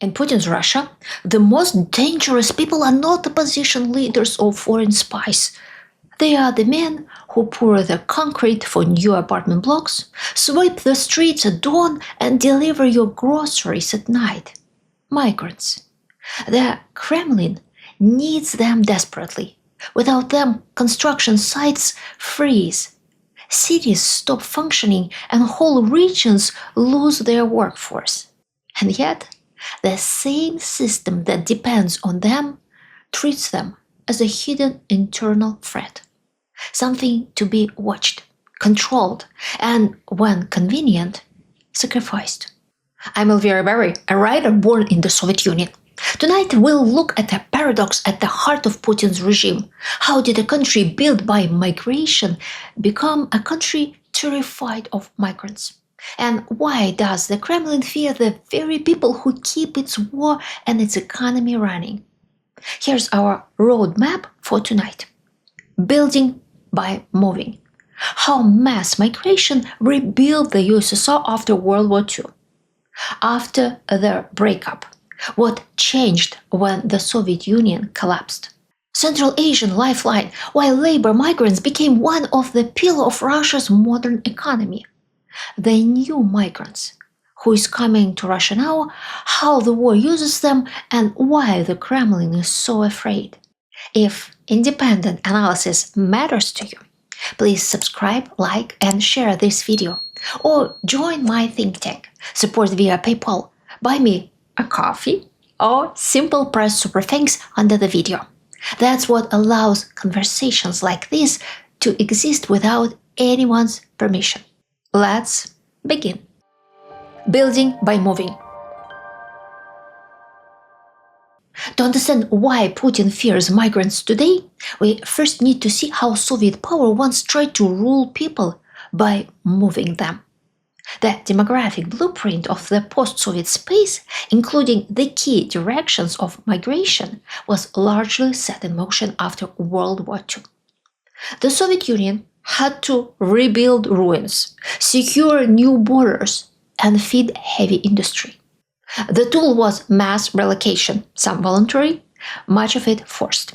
In Putin's Russia, the most dangerous people are not opposition leaders or foreign spies. They are the men who pour the concrete for new apartment blocks, sweep the streets at dawn, and deliver your groceries at night. Migrants. The Kremlin needs them desperately. Without them, construction sites freeze. Cities stop functioning and whole regions lose their workforce. And yet, the same system that depends on them treats them as a hidden internal threat, something to be watched, controlled, and, when convenient, sacrificed. I'm Elvira Bary, a writer born in the Soviet Union. Tonight we'll look at a paradox at the heart of Putin's regime. How did a country built by migration become a country terrified of migrants? And why does the Kremlin fear the very people who keep its war and its economy running? Here's our roadmap for tonight. Building by moving. How mass migration rebuilt the USSR after World War II. After the breakup. What changed when the Soviet Union collapsed? Central Asian Lifeline, why labor migrants became one of the pillars of Russia's modern economy. The new migrants, who is coming to Russia now, how the war uses them, and why the Kremlin is so afraid. If independent analysis matters to you, please subscribe, like, and share this video. Or join my think tank, support via PayPal, buy me a coffee, or simple press super thanks under the video. That's what allows conversations like this to exist without anyone's permission. Let's begin. Building by moving. To understand why Putin fears migrants today, we first need to see how Soviet power once tried to rule people by moving them. The demographic blueprint of the post-Soviet space, including the key directions of migration, was largely set in motion after World War II. The Soviet Union had to rebuild ruins, secure new borders, and feed heavy industry. The tool was mass relocation, some voluntary, much of it forced.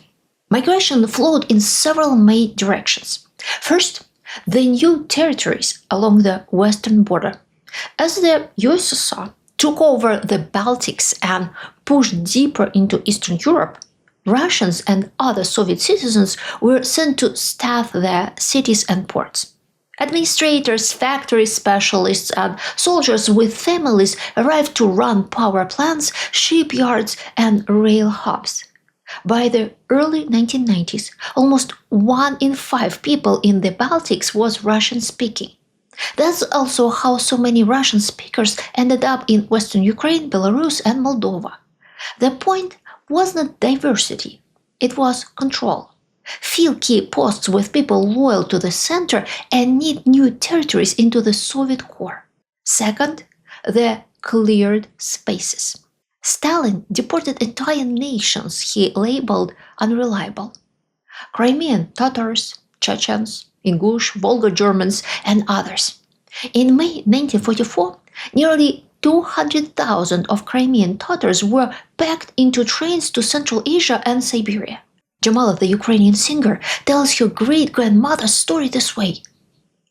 Migration flowed in several main directions. First, the new territories along the western border. As the USSR took over the Baltics and pushed deeper into Eastern Europe, Russians and other Soviet citizens were sent to staff their cities and ports. Administrators, factory specialists, and soldiers with families arrived to run power plants, shipyards, and rail hubs. By the early 1990s, almost 1 in 5 people in the Baltics was Russian-speaking. That's also how so many Russian speakers ended up in Western Ukraine, Belarus, and Moldova. The point was not diversity, it was control. Fill key posts with people loyal to the center and knit new territories into the Soviet core. Second, the cleared spaces. Stalin deported entire nations he labeled unreliable. Crimean Tatars, Chechens, Ingush, Volga Germans, and others. In May 1944, nearly 200,000 of Crimean Tatars were packed into trains to Central Asia and Siberia. Jamala, the Ukrainian singer, tells her great-grandmother's story this way.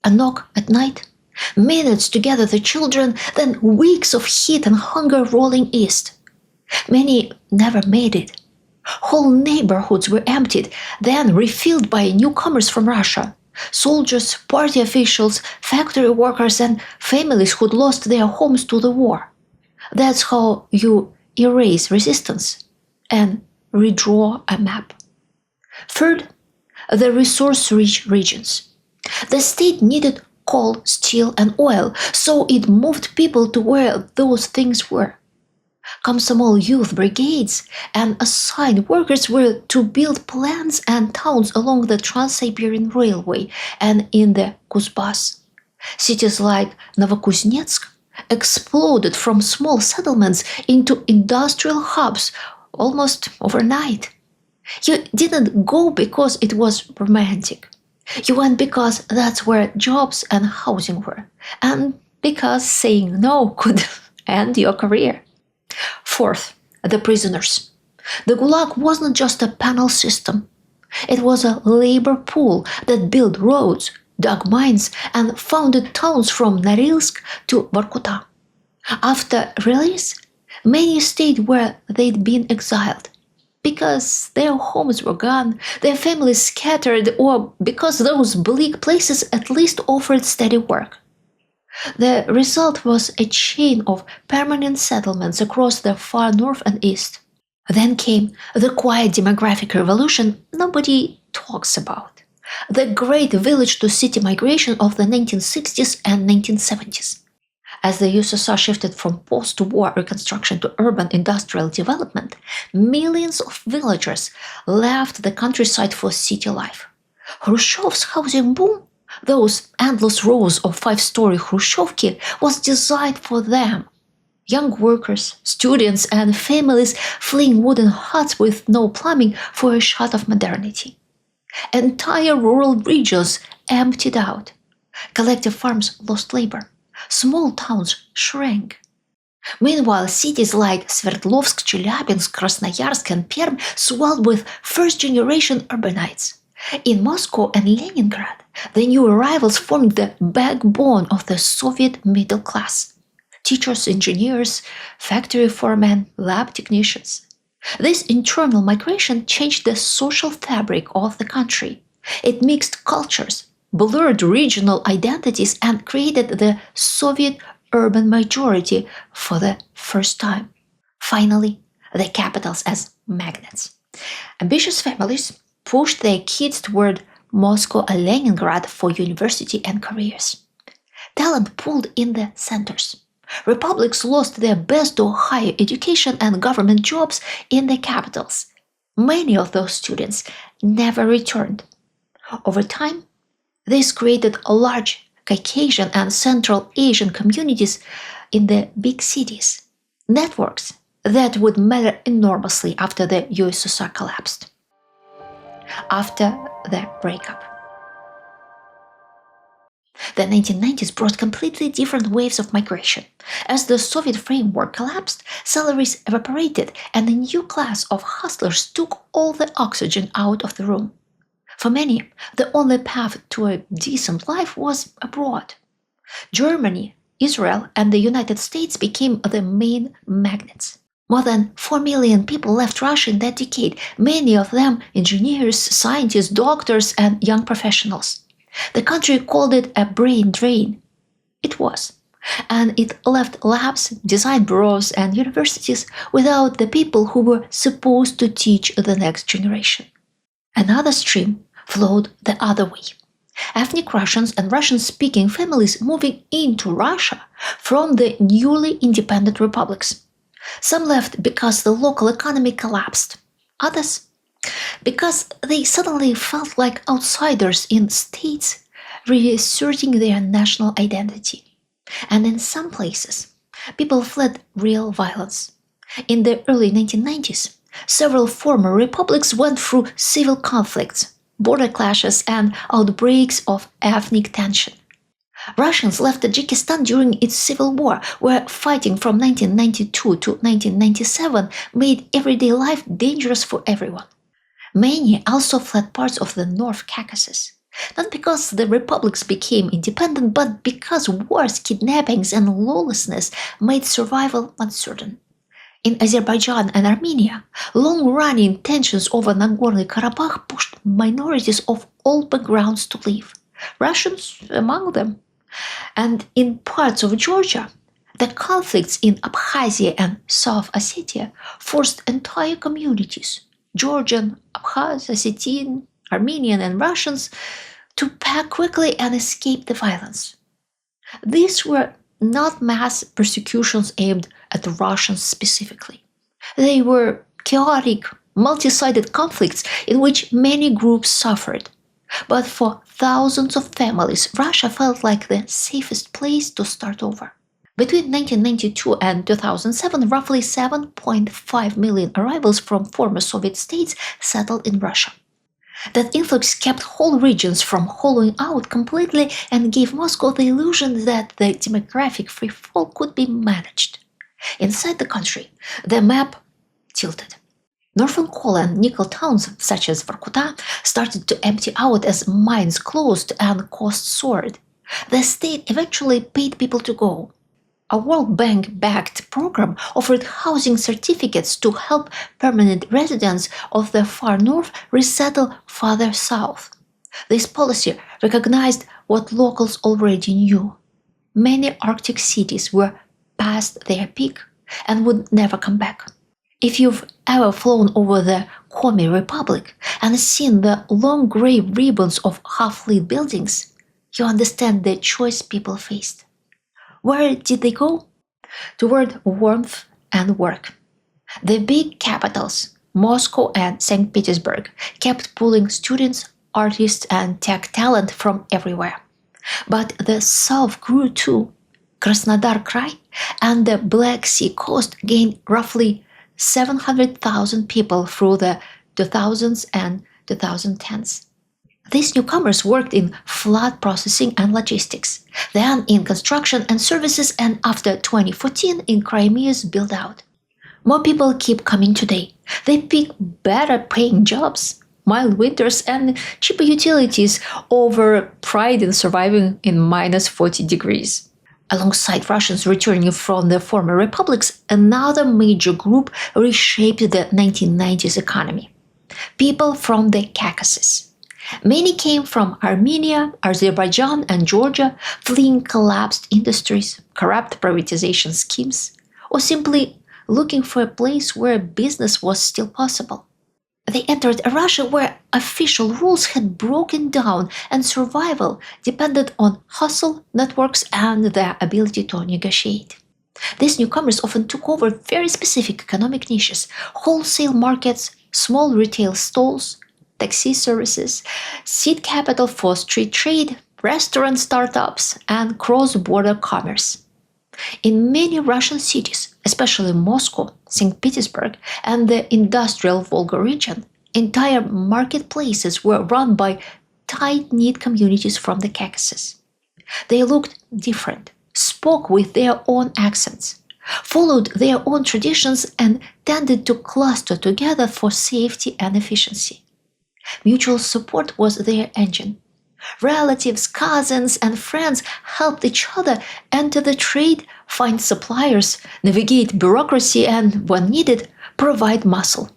A knock at night, minutes to gather the children, then weeks of heat and hunger rolling east. Many never made it. Whole neighborhoods were emptied, then refilled by newcomers from Russia. Soldiers, party officials, factory workers, and families who'd lost their homes to the war. That's how you erase resistance and redraw a map. Third, the resource-rich regions. The state needed coal, steel, and oil, so it moved people to where those things were. Komsomol youth brigades and assigned workers were to build plants and towns along the Trans-Siberian Railway and in the Kuzbas. Cities like Novokuznetsk exploded from small settlements into industrial hubs almost overnight. You didn't go because it was romantic. You went because that's where jobs and housing were, and because saying no could end your career. Fourth, the prisoners. The Gulag wasn't just a penal system. It was a labor pool that built roads, dug mines, and founded towns from Norilsk to Vorkuta. After release, many stayed where they'd been exiled because their homes were gone, their families scattered, or because those bleak places at least offered steady work. The result was a chain of permanent settlements across the far north and east. Then came the quiet demographic revolution nobody talks about. The great village-to-city migration of the 1960s and 1970s. As the USSR shifted from post-war reconstruction to urban industrial development, millions of villagers left the countryside for city life. Khrushchev's housing boom, those endless rows of five-story Khrushchevki, was designed for them. Young workers, students, and families fleeing wooden huts with no plumbing for a shot of modernity. Entire rural regions emptied out. Collective farms lost labor. Small towns shrank. Meanwhile, cities like Sverdlovsk, Chelyabinsk, Krasnoyarsk, and Perm swelled with first-generation urbanites. In Moscow and Leningrad, the new arrivals formed the backbone of the Soviet middle class. Teachers, engineers, factory foremen, lab technicians. This internal migration changed the social fabric of the country. It mixed cultures, blurred regional identities, and created the Soviet urban majority for the first time. Finally, the capitals as magnets. Ambitious families pushed their kids toward Moscow and Leningrad for university and careers. Talent pulled in the centers. Republics lost their best or higher education and government jobs in the capitals. Many of those students never returned. Over time, this created large Caucasian and Central Asian communities in the big cities, networks that would matter enormously after the USSR collapsed. After the breakup. The 1990s brought completely different waves of migration. As the Soviet framework collapsed, salaries evaporated, and a new class of hustlers took all the oxygen out of the room. For many, the only path to a decent life was abroad. Germany, Israel, and the United States became the main magnets. More than 4 million people left Russia in that decade, many of them engineers, scientists, doctors, and young professionals. The country called it a brain drain. It was. And it left labs, design bureaus, and universities without the people who were supposed to teach the next generation. Another stream flowed the other way. Ethnic Russians and Russian-speaking families moving into Russia from the newly independent republics. Some left because the local economy collapsed. Others because they suddenly felt like outsiders in states reasserting their national identity. And in some places, people fled real violence. In the early 1990s, several former republics went through civil conflicts, border clashes, and outbreaks of ethnic tension. Russians left Tajikistan during its civil war, where fighting from 1992 to 1997 made everyday life dangerous for everyone. Many also fled parts of the North Caucasus, not because the republics became independent, but because wars, kidnappings, and lawlessness made survival uncertain. In Azerbaijan and Armenia, long-running tensions over Nagorno-Karabakh pushed minorities of all backgrounds to leave, Russians among them. And in parts of Georgia, the conflicts in Abkhazia and South Ossetia forced entire communities, Georgian, Abkhaz, Ossetian, Armenian, and Russians, to pack quickly and escape the violence. These were not mass persecutions aimed at the Russians specifically. They were chaotic, multi-sided conflicts in which many groups suffered. But for thousands of families, Russia felt like the safest place to start over. Between 1992 and 2007, roughly 7.5 million arrivals from former Soviet states settled in Russia. That influx kept whole regions from hollowing out completely and gave Moscow the illusion that the demographic freefall could be managed. Inside the country, the map tilted. Northern coal and nickel towns, such as Vorkuta, started to empty out as mines closed and costs soared. The state eventually paid people to go. A World Bank-backed program offered housing certificates to help permanent residents of the far north resettle farther south. This policy recognized what locals already knew. Many Arctic cities were past their peak and would never come back. If you've ever flown over the Komi Republic and seen the long gray ribbons of half-lit buildings, you understand the choice people faced. Where did they go? Toward warmth and work. The big capitals, Moscow and St. Petersburg, kept pulling students, artists, and tech talent from everywhere. But the south grew too. Krasnodar Krai and the Black Sea coast gained roughly 700,000 people through the 2000s and 2010s. These newcomers worked in flood processing and logistics, then in construction and services, and after 2014 in Crimea's build-out. More people keep coming today. They pick better paying jobs, mild winters, and cheaper utilities over pride in surviving in minus 40 degrees. Alongside Russians returning from the former republics, another major group reshaped the 1990s economy. People from the Caucasus. Many came from Armenia, Azerbaijan, and Georgia, fleeing collapsed industries, corrupt privatization schemes, or simply looking for a place where business was still possible. They entered a Russia where official rules had broken down and survival depended on hustle, networks, and their ability to negotiate. These newcomers often took over very specific economic niches: wholesale markets, small retail stalls, taxi services, seed capital for street trade, restaurant startups, and cross-border commerce. In many Russian cities, especially Moscow, St. Petersburg, and the industrial Volga region, entire marketplaces were run by tight-knit communities from the Caucasus. They looked different, spoke with their own accents, followed their own traditions, and tended to cluster together for safety and efficiency. Mutual support was their engine. Relatives, cousins, and friends helped each other enter the trade, find suppliers, navigate bureaucracy, and, when needed, provide muscle.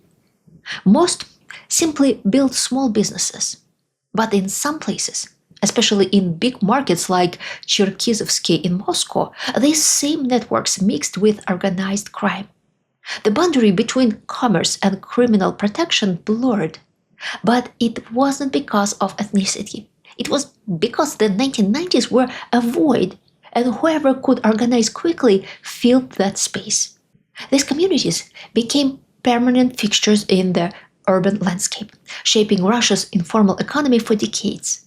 Most simply built small businesses. But in some places, especially in big markets like Cherkizovsky in Moscow, these same networks mixed with organized crime. The boundary between commerce and criminal protection blurred. But it wasn't because of ethnicity. It was because the 1990s were a void, and whoever could organize quickly filled that space. These communities became permanent fixtures in the urban landscape, shaping Russia's informal economy for decades.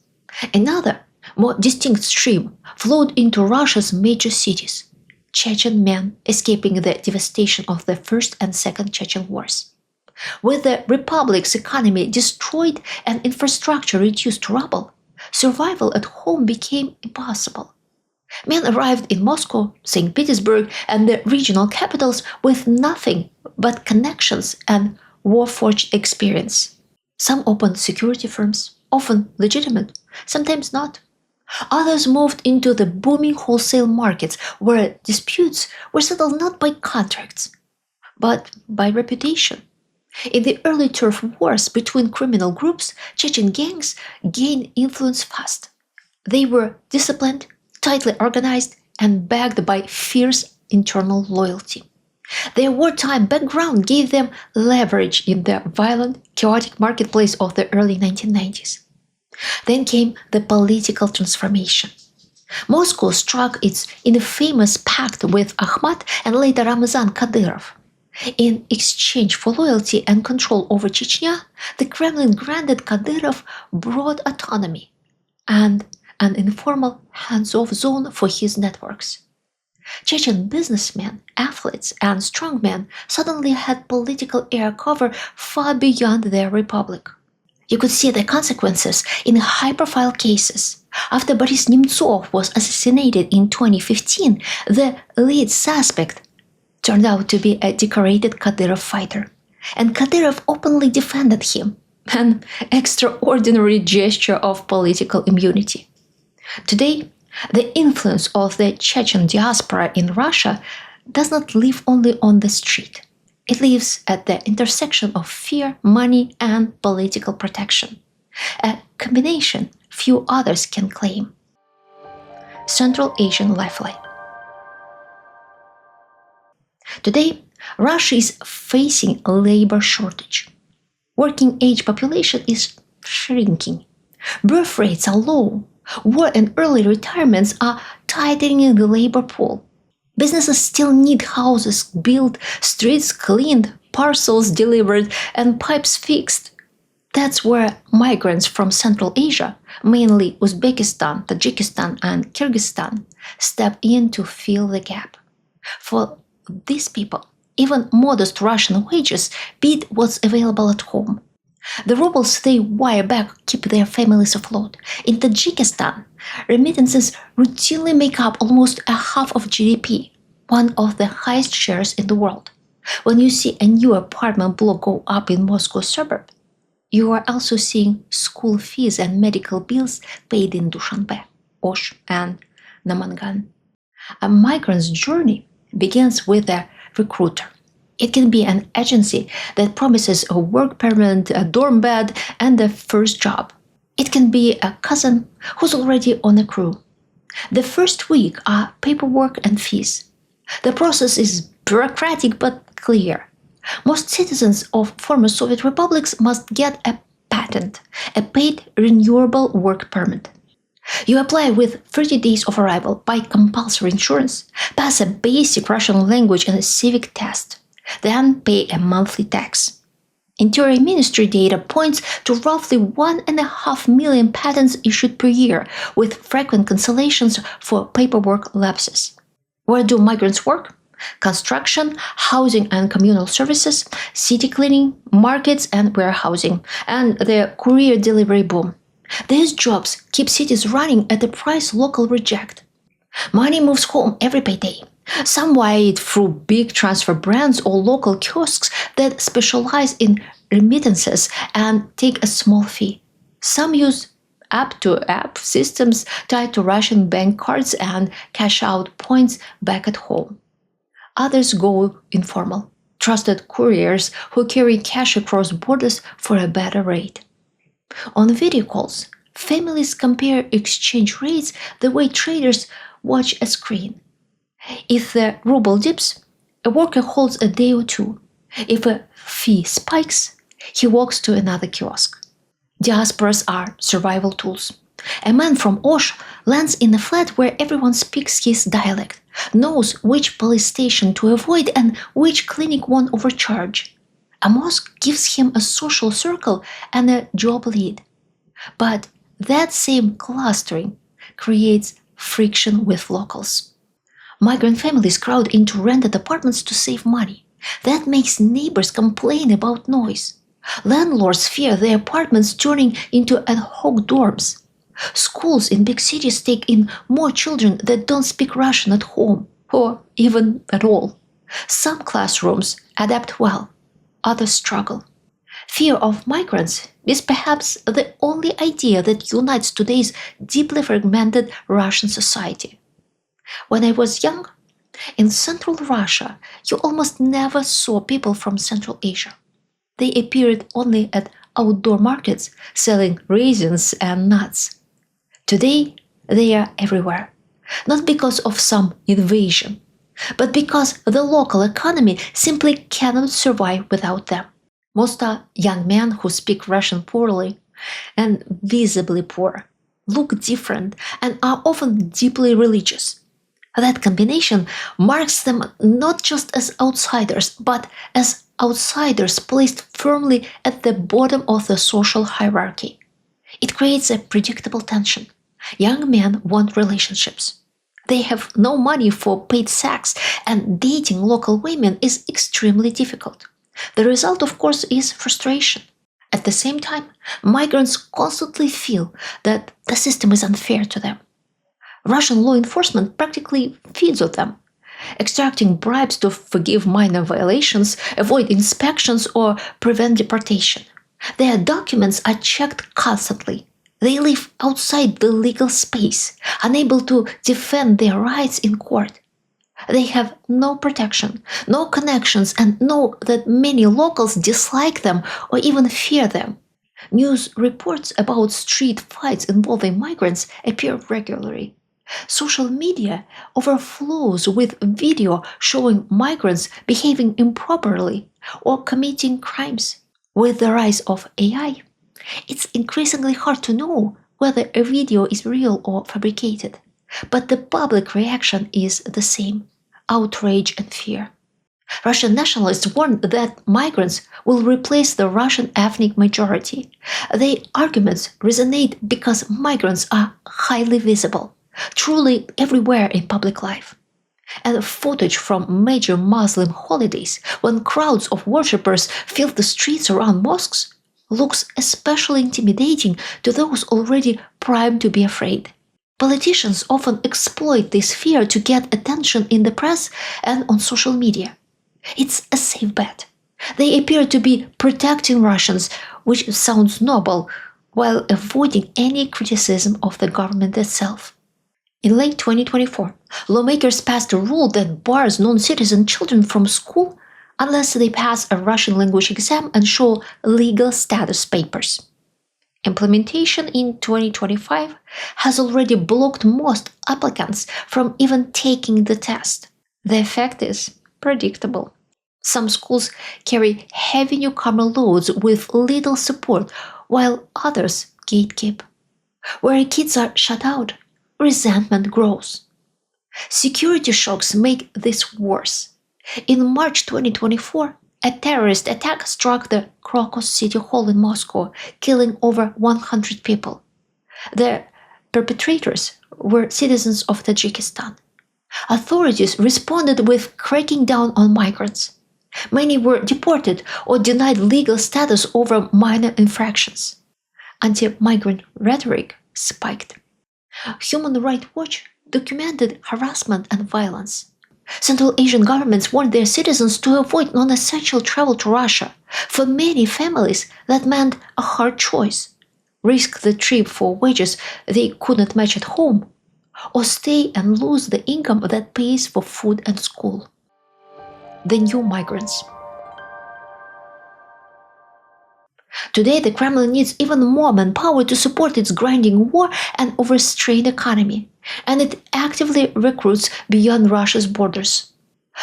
Another, more distinct stream flowed into Russia's major cities: Chechen men escaping the devastation of the First and Second Chechen Wars. With the republic's economy destroyed and infrastructure reduced to rubble, survival at home became impossible. Men arrived in Moscow, St. Petersburg, and the regional capitals with nothing but connections and war-forged experience. Some opened security firms, often legitimate, sometimes not. Others moved into the booming wholesale markets where disputes were settled not by contracts, but by reputation. In the early turf wars between criminal groups, Chechen gangs gained influence fast. They were disciplined, tightly organized, and backed by fierce internal loyalty. Their wartime background gave them leverage in the violent, chaotic marketplace of the early 1990s. Then came the political transformation. Moscow struck its infamous pact with Ahmad and later Ramzan Kadyrov. In exchange for loyalty and control over Chechnya, the Kremlin granted Kadyrov broad autonomy and an informal hands-off zone for his networks. Chechen businessmen, athletes, and strongmen suddenly had political air cover far beyond their republic. You could see the consequences in high-profile cases. After Boris Nemtsov was assassinated in 2015, the lead suspect, turned out to be a decorated Kadyrov fighter, and Kadyrov openly defended him, an extraordinary gesture of political immunity. Today, the influence of the Chechen diaspora in Russia does not live only on the street. It lives at the intersection of fear, money, and political protection, a combination few others can claim. Central Asian Lifeline. Today, Russia is facing a labor shortage. Working age population is shrinking. Birth rates are low. War and early retirements are tightening the labor pool. Businesses still need houses built, streets cleaned, parcels delivered, and pipes fixed. That's where migrants from Central Asia, mainly Uzbekistan, Tajikistan, and Kyrgyzstan, step in to fill the gap. For these people, even modest Russian wages beat what's available at home. The rubles they wire back keep their families afloat. In Tajikistan, remittances routinely make up almost a half of GDP, one of the highest shares in the world. When you see a new apartment block go up in Moscow suburb, you are also seeing school fees and medical bills paid in Dushanbe, Osh, and Namangan. A migrant's journey begins with a recruiter. It can be an agency that promises a work permit, a dorm bed, and a first job. It can be a cousin who's already on a crew. The first week are paperwork and fees. The process is bureaucratic but clear. Most citizens of former Soviet republics must get a patent, a paid renewable work permit. You apply with 30 days of arrival, buy compulsory insurance, pass a basic Russian language and a civic test, then pay a monthly tax. Interior Ministry data points to roughly 1.5 million patents issued per year, with frequent cancellations for paperwork lapses. Where do migrants work? Construction, housing and communal services, city cleaning, markets and warehousing, and the courier delivery boom. These jobs keep cities running at a price local reject. Money moves home every payday. Some wire it through big transfer brands or local kiosks that specialize in remittances and take a small fee. Some use app-to-app systems tied to Russian bank cards and cash out points back at home. Others go informal, trusted couriers who carry cash across borders for a better rate. On video calls, families compare exchange rates the way traders watch a screen. If the ruble dips, a worker holds a day or two. If a fee spikes, he walks to another kiosk. Diasporas are survival tools. A man from Osh lands in a flat where everyone speaks his dialect, knows which police station to avoid and which clinic won't overcharge. A mosque gives him a social circle and a job lead. But that same clustering creates friction with locals. Migrant families crowd into rented apartments to save money. That makes neighbors complain about noise. Landlords fear their apartments turning into ad hoc dorms. Schools in big cities take in more children that don't speak Russian at home, or even at all. Some classrooms adapt well, others struggle. Fear of migrants is perhaps the only idea that unites today's deeply fragmented Russian society. When I was young, in Central Russia, you almost never saw people from Central Asia. They appeared only at outdoor markets selling raisins and nuts. Today, they are everywhere, not because of some invasion, but because the local economy simply cannot survive without them. Most are young men who speak Russian poorly and visibly poor, look different, and are often deeply religious. That combination marks them not just as outsiders, but as outsiders placed firmly at the bottom of the social hierarchy. It creates a predictable tension. Young men want relationships. They have no money for paid sex, and dating local women is extremely difficult. The result, of course, is frustration. At the same time, migrants constantly feel that the system is unfair to them. Russian law enforcement practically feeds on them. extracting bribes to forgive minor violations, avoid inspections, or prevent deportation. Their documents are checked constantly. They live outside the legal space, unable to defend their rights in court. They have no protection, no connections, and know that many locals dislike them or even fear them. News reports about street fights involving migrants appear regularly. Social media overflows with video showing migrants behaving improperly or committing crimes. With the rise of AI, it's increasingly hard to know whether a video is real or fabricated. But the public reaction is the same: outrage and fear. Russian nationalists warn that migrants will replace the Russian ethnic majority. Their arguments resonate because migrants are highly visible, truly everywhere in public life. And footage from major Muslim holidays, when crowds of worshippers fill the streets around mosques, looks especially intimidating to those already primed to be afraid. Politicians often exploit this fear to get attention in the press and on social media. It's a safe bet. They appear to be protecting Russians, which sounds noble, while avoiding any criticism of the government itself. In late 2024, lawmakers passed a rule that bars non-citizen children from school unless they pass a Russian language exam and show legal status papers. Implementation in 2025 has already blocked most applicants from even taking the test. The effect is predictable. Some schools carry heavy newcomer loads with little support, while others gatekeep. Where kids are shut out, resentment grows. Security shocks make this worse. In March 2024, a terrorist attack struck the Crocus City Hall in Moscow, killing over 100 people. The perpetrators were citizens of Tajikistan. Authorities responded with cracking down on migrants. Many were deported or denied legal status over minor infractions. Anti-migrant rhetoric spiked. Human Rights Watch documented harassment and violence. Central Asian governments warned their citizens to avoid non-essential travel to Russia. For many families, that meant a hard choice: risk the trip for wages they couldn't match at home, or stay and lose the income that pays for food and school. The new migrants. Today, the Kremlin needs even more manpower to support its grinding war and overstrained economy, and it actively recruits beyond Russia's borders.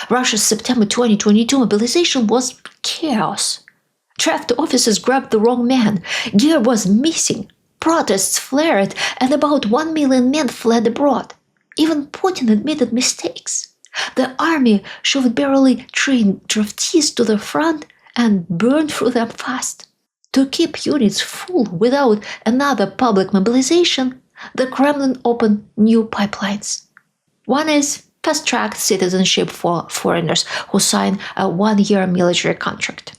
Russia's September 2022 mobilization was chaos. Draft officers grabbed the wrong man, gear was missing, protests flared, and about 1 million men fled abroad. Even Putin admitted mistakes. The army shoved barely trained draftees to the front and burned through them fast. To keep units full without another public mobilization, the Kremlin opened new pipelines. One is fast-track citizenship for foreigners who sign a one-year military contract.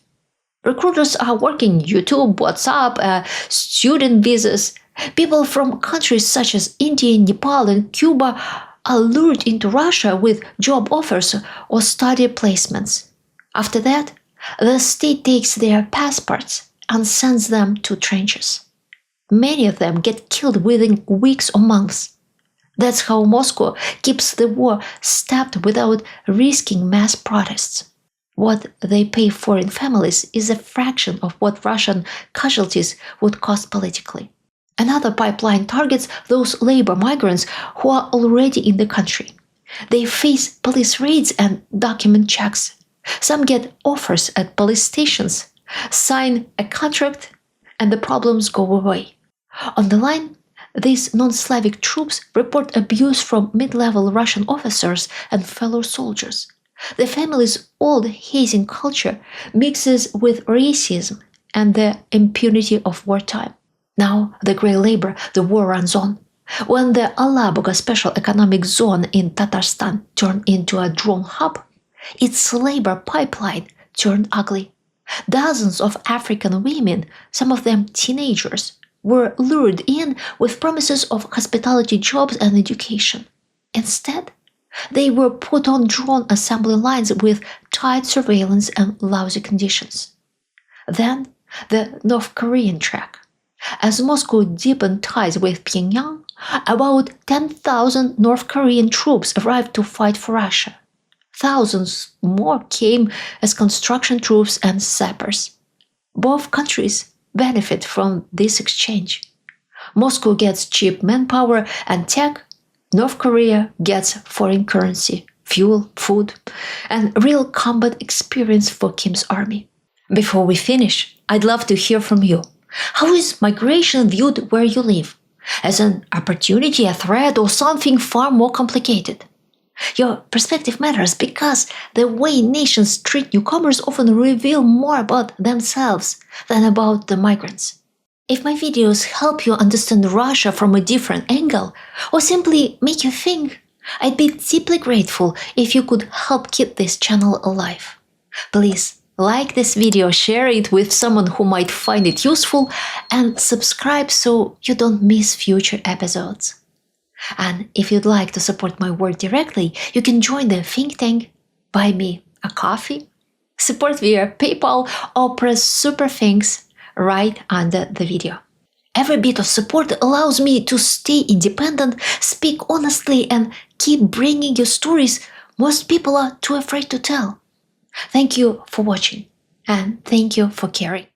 Recruiters are working YouTube, WhatsApp, student visas. People from countries such as India, Nepal, and Cuba are lured into Russia with job offers or study placements. After that, the state takes their passports and sends them to trenches. Many of them get killed within weeks or months. That's how Moscow keeps the war stopped without risking mass protests. What they pay foreign families is a fraction of what Russian casualties would cost politically. Another pipeline targets those labor migrants who are already in the country. They face police raids and document checks. Some get offers at police stations, sign a contract, and the problems go away. On the line, these non-Slavic troops report abuse from mid-level Russian officers and fellow soldiers. The family's old hazing culture mixes with racism and the impunity of wartime. Now, the grey labor the war runs on. When the Alabuga Special Economic Zone in Tatarstan turned into a drone hub, its labor pipeline turned ugly. Dozens of African women, some of them teenagers, were lured in with promises of hospitality jobs and education. Instead, They were put on drone assembly lines with tight surveillance and lousy conditions. Then, the North Korean track. As Moscow deepened ties with Pyongyang, about 10,000 North Korean troops arrived to fight for Russia. Thousands more came as construction troops and sappers. Both countries benefit from this exchange. Moscow gets cheap manpower and tech, North Korea gets foreign currency, fuel, food, and real combat experience for Kim's army. Before we finish, I'd love to hear from you. How is migration viewed where you live? As an opportunity, a threat, or something far more complicated? Your perspective matters because the way nations treat newcomers often reveal more about themselves than about the migrants. If my videos help you understand Russia from a different angle, or simply make you think, I'd be deeply grateful if you could help keep this channel alive. Please like this video, share it with someone who might find it useful, and subscribe so you don't miss future episodes. And if you'd like to support my work directly, you can join the think tank, buy me a coffee, support via PayPal, or press super thanks right under the video. Every bit of support allows me to stay independent, speak honestly, and keep bringing you stories most people are too afraid to tell. Thank you for watching, and thank you for caring.